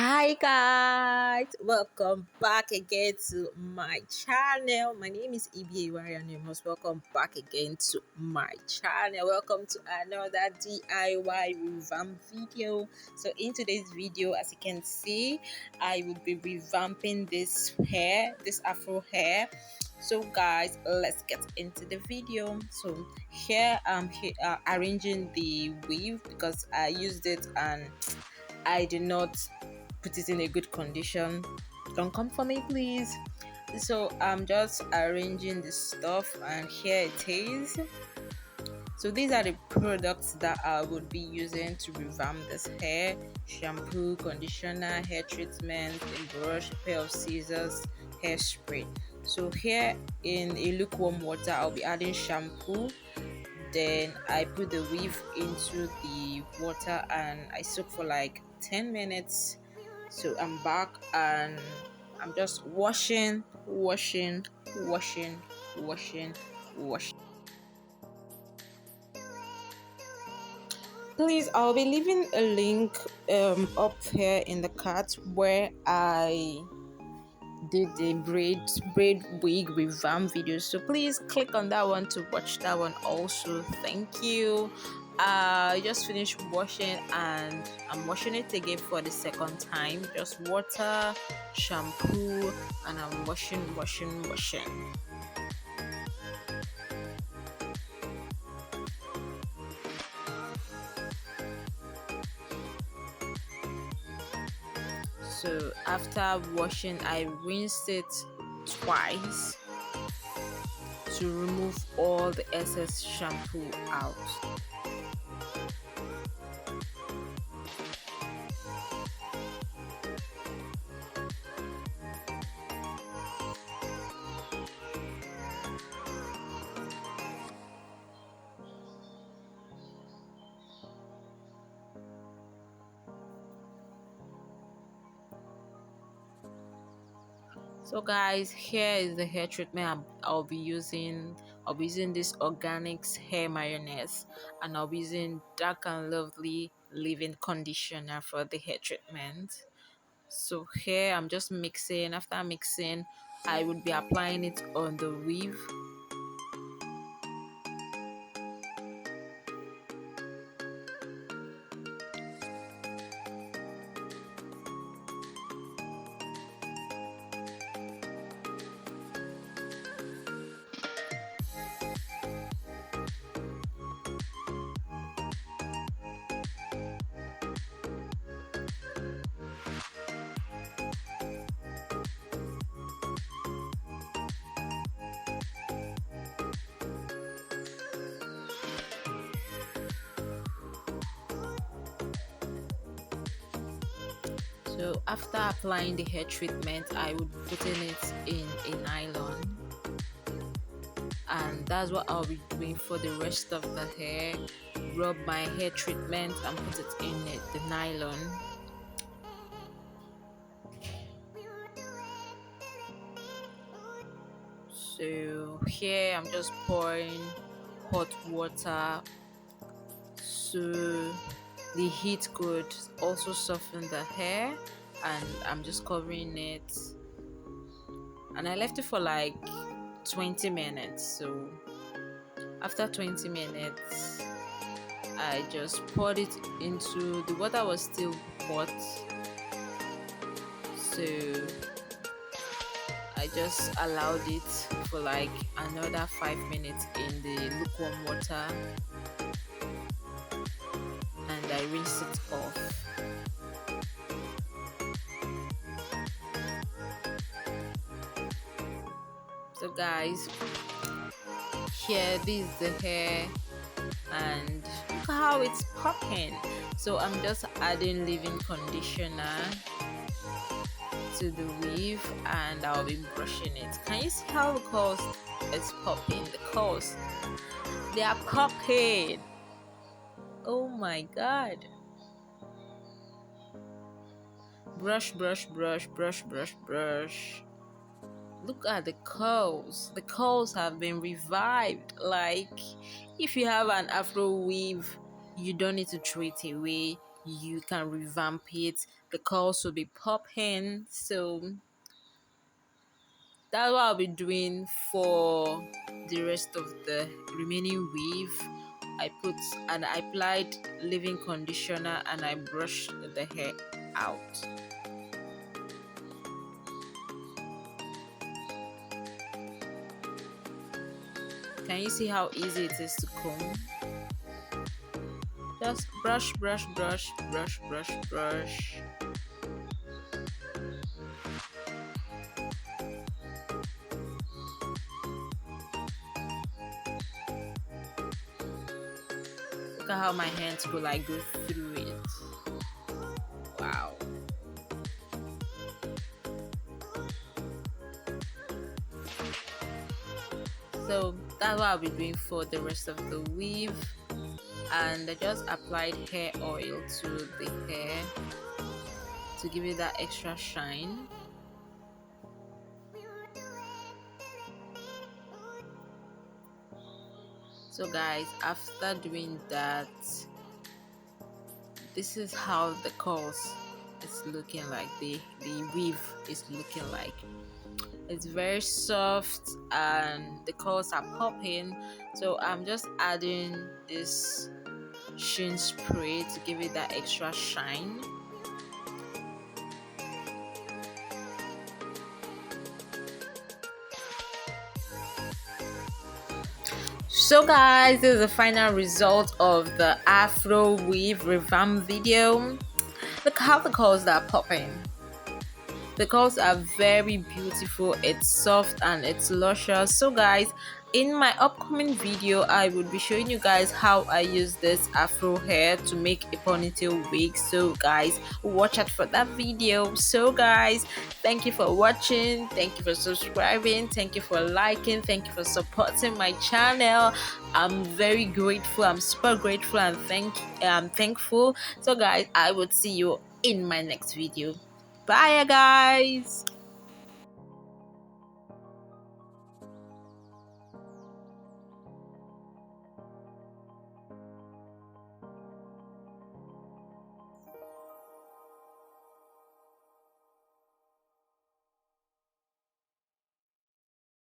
Hi guys, welcome back again to my channel. My name is Iwari and you're most welcome back again to my channel. Welcome to another DIY revamp video. So in today's video, as you can see, I will be revamping this hair, this afro hair. So guys, let's get into the video. So here I'm arranging the weave because I used it and I did not put it in a good condition. Don't come for me, please. So I'm just arranging the stuff, and here it is. So these are the products that I would be using to revamp this hair: shampoo, conditioner, hair treatment, a brush, a pair of scissors, hairspray. So here in a lukewarm water, I'll be adding shampoo. Then I put the weave into the water and I soak for like 10 minutes. So I'm back and I'm just washing. Please, I'll be leaving a link up here in the card where I did the braid wig revamp video, so please click on that one to watch that one also. Thank you. I just finished washing and I'm washing it again for the second time. Just water, shampoo, and I'm washing. So after washing, I rinsed it twice to remove all the excess shampoo out. So guys, here is the hair treatment I'll be using. I'll be using this organics hair mayonnaise, and I'll be using Dark and Lovely leave-in conditioner for the hair treatment. So here I'm just mixing. After mixing, I would be applying it on the weave. So after applying the hair treatment, I would be putting it in a nylon, and that's what I'll be doing for the rest of the hair. Rub my hair treatment and put it in the nylon. So here I'm just pouring hot water so the heat could also soften the hair, and I'm just covering it, and I left it for like 20 minutes. So after 20 minutes, I just poured it into the water. Was still hot, so I just allowed it for like another 5 minutes in the lukewarm water, and I rinsed it off. So guys, here this is the hair, and look how it's popping. So I'm just adding leave-in conditioner to the weave, and I'll be brushing it. Can you see how the curls is popping? The curls, they are popping. Oh my god. Brush. Look at the curls. The curls have been revived. Like, if you have an afro weave, you don't need to throw it away. you can revamp it. The curls will be popping. So that's what I'll be doing for the rest of the remaining weave. I put and I applied leave-in conditioner and I brushed the hair out. Can you see how easy it is to comb? Just brush, brush, brush, brush, brush, brush. Look at how my hands go through it. Wow. So that's what I'll be doing for the rest of the weave. And I just applied hair oil to the hair to give it that extra shine. So guys, after doing that, this is how the curls is looking like. The weave is looking like. It's very soft and the curls are popping. So I'm just adding this sheen spray to give it that extra shine. So guys, this is the final result of the afro weave revamp video. Look how the curls are popping. The curls are very beautiful. It's soft and it's luscious. So guys, in my upcoming video I will be showing you guys how I use this afro hair to make a ponytail wig. So guys, watch out for that video. So guys, thank you for watching, thank you for subscribing, thank you for liking, thank you for supporting my channel. I'm very grateful. I'm super grateful and thankful. So guys, I will see you in my next video. Bye guys.